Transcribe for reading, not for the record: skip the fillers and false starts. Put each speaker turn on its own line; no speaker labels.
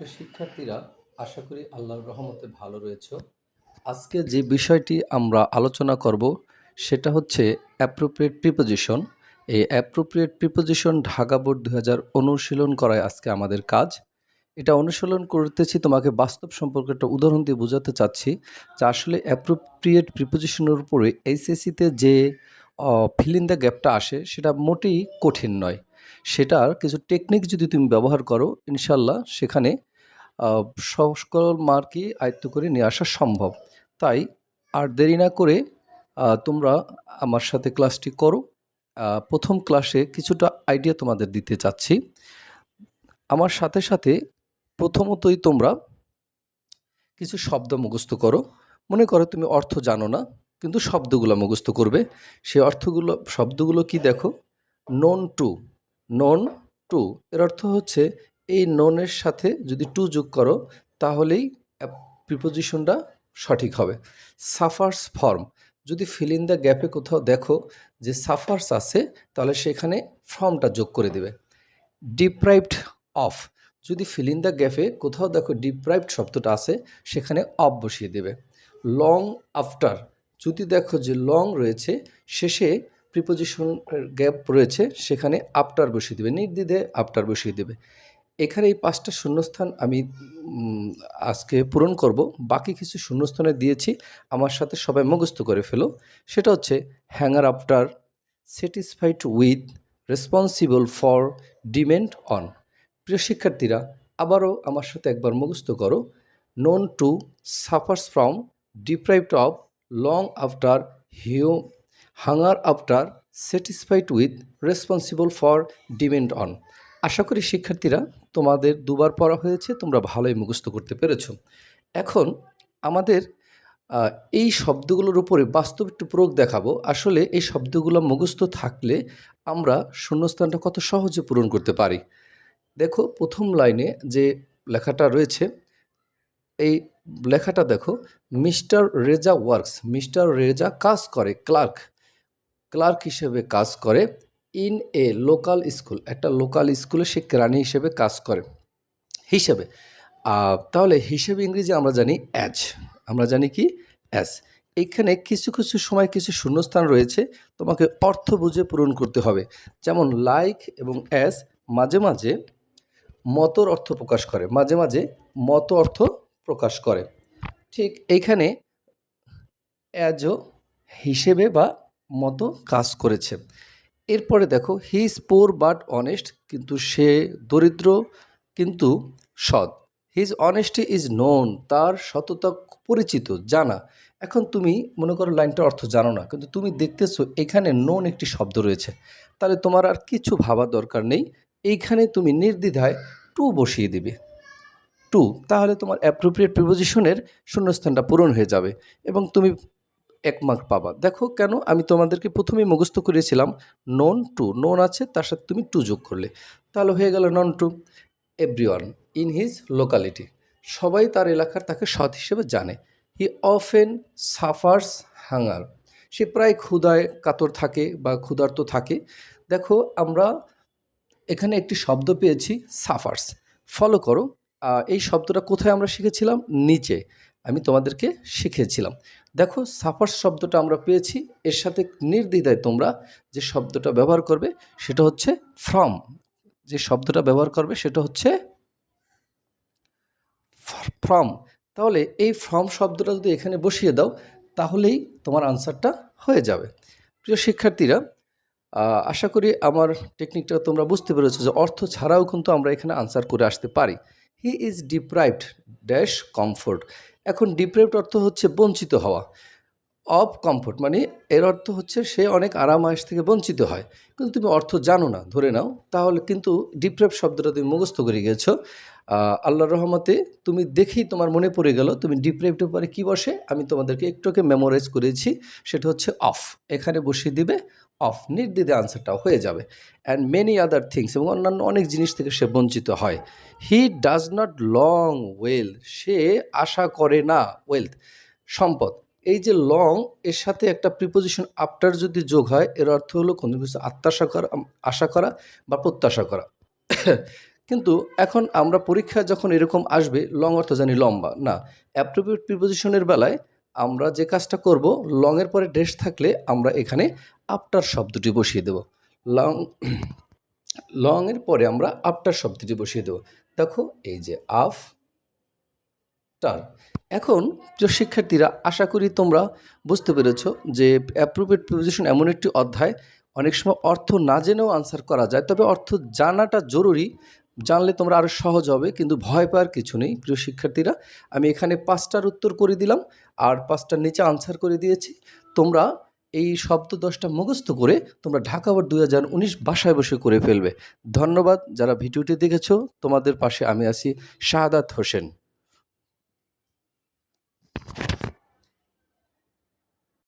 প্রিয় শিক্ষার্থীরা, আশা করি আল্লাহর রহমতে ভালো রয়েছে। আজকে যে বিষয়টি আমরা আলোচনা করব সেটা হচ্ছে অ্যাপ্রোপ্রিয়েট প্রিপোজিশন। এই অ্যাপ্রোপ্রিয়েট প্রিপোজিশন ঢাকা বোর্ড 2000 অনুশীলন করায় আজকে আমাদের কাজ। এটা অনুশীলন করতেছি তোমাকে বাস্তব সম্পর্কে একটা উদাহরণ দিয়ে বোঝাতে চাচ্ছি যে আসলে অ্যাপ্রোপ্রিয়েট প্রিপোজিশনের উপরে এইচএসসিতে যে ফিল ইন দ্য গ্যাপটা আসে সেটা মোটেই কঠিন নয়। সেটার কিছু টেকনিক যদি তুমি ব্যবহার করো, ইনশাল্লাহ সেখানে সকল মার্কই আয়ত্ত করে নিয়ে আসা সম্ভব। তাই আর দেরি না করে তোমরা আমার সাথে ক্লাসটি করো। প্রথম ক্লাসে কিছুটা আইডিয়া তোমাদের দিতে চাচ্ছি। আমার সাথে সাথে প্রথমতই তোমরা কিছু শব্দ মুখস্থ করো। মনে করো তুমি অর্থ জানো না, কিন্তু শব্দগুলো মুখস্থ করবে। সেই শব্দগুলো কি দেখো? Known to. নোন টু এর অর্থ হচ্ছে এই নোনের সাথে যদি টু যোগ করো তাহলেই প্রিপোজিশনটা সঠিক হবে। সাফার্স ফর্ম, যদি ফিল ইন দ্য গ্যাপে কোথাও দেখো যে সাফার্স আছে তাহলে সেখানে ফর্মটা যোগ করে দেবে। ডিপ্রাইভড অফ, যদি ফিল ইন দ্য গ্যাপে কোথাও দেখো ডিপ্রাইভড শব্দটা আছে সেখানে অফ বসিয়ে দেবে। লং আফটার, যদি দেখো যে লং রয়েছে শেষে প্রিপোজিশন গ্যাপ রয়েছে সেখানে আফটার বসিয়ে দেবে, নির্দ্বিধে আফটার বসিয়ে দেবে। এখানে এই 5টা শূন্যস্থান আমি আজকে পূরণ করব। বাকি কিছু শূন্যস্থানে দিয়েছি, আমার সাথে সবাই মুখস্থ করে ফেলো। সেটা হচ্ছে hunger after, satisfied with, responsible for, demand on. প্রিয় শিক্ষার্থীরা, আবারও আমার সাথে একবার মুখস্থ করো। Known to, suffers from, deprived of, long after, hue, hunger after, satisfied with, responsible for, demand on. আশা করি শিক্ষার্থীরা তোমাদের দুবার পড়া হয়েছে, তোমরা ভালোই মুখস্থ করতে পেরেছো। এখন আমাদের এই শব্দগুলোর উপরে বাস্তব একটু প্রয়োগ দেখাবো। আসলে এই শব্দগুলো মুখস্থ থাকলে আমরা শূন্যস্থানটা কত সহজে পূরণ করতে পারি। দেখো প্রথম লাইনে যে লেখাটা রয়েছে, এই লেখাটা দেখো, mister Reza works, mister Reza কাজ করে, ক্লার্ক, ক্লার্ক হিসেবে কাজ করে, ইন এ লোকাল স্কুল, একটা লোকাল স্কুলে সে কেরানি হিসেবে কাজ করে। হিসেবে তাহলে হিসেবে ইংরেজি আমরা জানি অ্যাজ, আমরা জানি কি অ্যাজ। এইখানে কিছু কিছু সময় কিছু শূন্যস্থান রয়েছে, তোমাকে অর্থ বুঝে পূরণ করতে হবে। যেমন লাইক এবং অ্যাজ মাঝে মাঝে মতর অর্থ প্রকাশ করে, মাঝে মাঝে মত অর্থ প্রকাশ করে। ঠিক এইখানে অ্যাজও হিসেবে বা মতো কাজ করেছে। এরপরে দেখো, he is poor but honest, কিন্তু সে দরিদ্র কিন্তু সৎ। হিজ অনেস্টি ইজ নোন, তার সততা পরিচিত, জানা। এখন তুমি মনে করো লাইনটার অর্থ জানো না, কিন্তু তুমি দেখতেছো এখানে নোন একটি শব্দ রয়েছে, তাহলে তোমার আর কিছু ভাবার দরকার নেই। এইখানে তুমি নির্দ্বিধায় টু বসিয়ে দিবে, টু, তাহলে তোমার অ্যাপ্রোপ্রিয়েট প্রিপোজিশনের শূন্যস্থানটা পূরণ হয়ে যাবে এবং তুমি 1 মার্ক পাবা। দেখো কেন, আমি তোমাদেরকে প্রথমেই মুখস্থ করিয়েছিলাম নন টু, নন আছে তার সাথে তুমি টু যোগ করলে, তাহলে হয়ে গেল known to. Everyone in his locality, সবাই তার এলাকার তাকে সৎ হিসেবে জানে। হি অফেন সাফার্স হাঙ্গার, সে প্রায় ক্ষুধায় কাতর থাকে বা ক্ষুধার্ত থাকে। দেখো আমরা এখানে একটি শব্দ পেয়েছি সাফার্স, ফলো করো। এই শব্দটা কোথায় আমরা শিখেছিলাম? নিচে আমি তোমাদেরকে শিখিয়েছিলাম। দেখো সাফার্স শব্দটা আমরা পেয়েছি, এর সাথে নির্দ্বিধায় তোমরা যে শব্দটা ব্যবহার করবে সেটা হচ্ছে ফ্রম, যে শব্দটা ব্যবহার করবে সেটা হচ্ছে ফ্রম। তাহলে এই ফ্রম শব্দটা যদি এখানে বসিয়ে দাও তাহলেই তোমার আনসারটা হয়ে যাবে। প্রিয় শিক্ষার্থীরা, আশা করি আমার টেকনিকটা তোমরা বুঝতে পেরেছো যে অর্থ ছাড়াও কিন্তু আমরা এখানে আনসার করে আসতে পারি। He is deprived dash comfort, এখন ডিপ্রাইভড অর্থ হচ্ছে বঞ্চিত হওয়া, অফ কমফোর্ট মানে এর অর্থ হচ্ছে সে অনেক আরাম আয়েশ থেকে বঞ্চিত হয়, কিন্তু তুমি অর্থ জানো না ধরে নাও, তাহলে কিন্তু ডিপ্রাইভ শব্দটা তুমি মুখস্থ করে গিয়েছো। আল্লাহর রহমতে তুমি দেখেই তোমার মনে পড়ে গেল তুমি ডিপ্রাইভড পরে কী বসে, আমি তোমাদেরকে একটুকে মেমোরাইজ করেছি, সেটা হচ্ছে অফ, এখানে বসিয়ে দিবে অফ, নির্দ্বিধে আনসারটাও হয়ে যাবে। অ্যান্ড মেনি আদার থিংস, এবং অন্যান্য অনেক জিনিস থেকে সে বঞ্চিত হয়। He does not long wealth, সে আশা করে না ওয়েলথ, সম্পদ। এই যে লং এর সাথে একটা প্রিপোজিশন আফটার যদি যোগ হয় এর অর্থ হলো কোনো কিছু আশা করা বা প্রত্যাশা করা। কিন্তু এখন আমরা পরীক্ষায় যখন এরকম আসবে লং অর্থ জানি লম্বা, না, অ্যাপ্রোপ্রিয়েট প্রিপোজিশনের বেলায় আমরা যে কাজটা করব, লংয়ের পরে ড্যাশ থাকলে আমরা এখানে আফটার শব্দটি বসিয়ে দেব। লং লংয়ের পরে আমরা আফটার শব্দটি বসিয়ে দেব। দেখো এই যে আফটার। এখন প্রিয় শিক্ষার্থীরা, আশা করি তোমরা বুঝতে পেরেছো যে অ্যাপ্রোপ্রিয়েট প্রিপোজিশন এমন একটি অধ্যায়, অনেক সময় অর্থ না জেনেও আনসার করা যায়, তবে অর্থ জানাটা জরুরি। জানলে তোমরা আরও সহজ হবে, কিন্তু ভয় পাওয়ার কিছু নেই। প্রিয় শিক্ষার্থীরা, আমি এখানে 5টার উত্তর করে দিলাম আর 5টার নিচে আনসার করে দিয়েছি। তোমরা এই শব্দ 10টা মুখস্থ করে তোমরা ঢাকা বোর্ড 2019 বাসায় বসে করে ফেলবে। ধন্যবাদ যারা ভিডিওটি দেখেছো, তোমাদের পাশে আমি আছি, শাহাদাত হোসেন।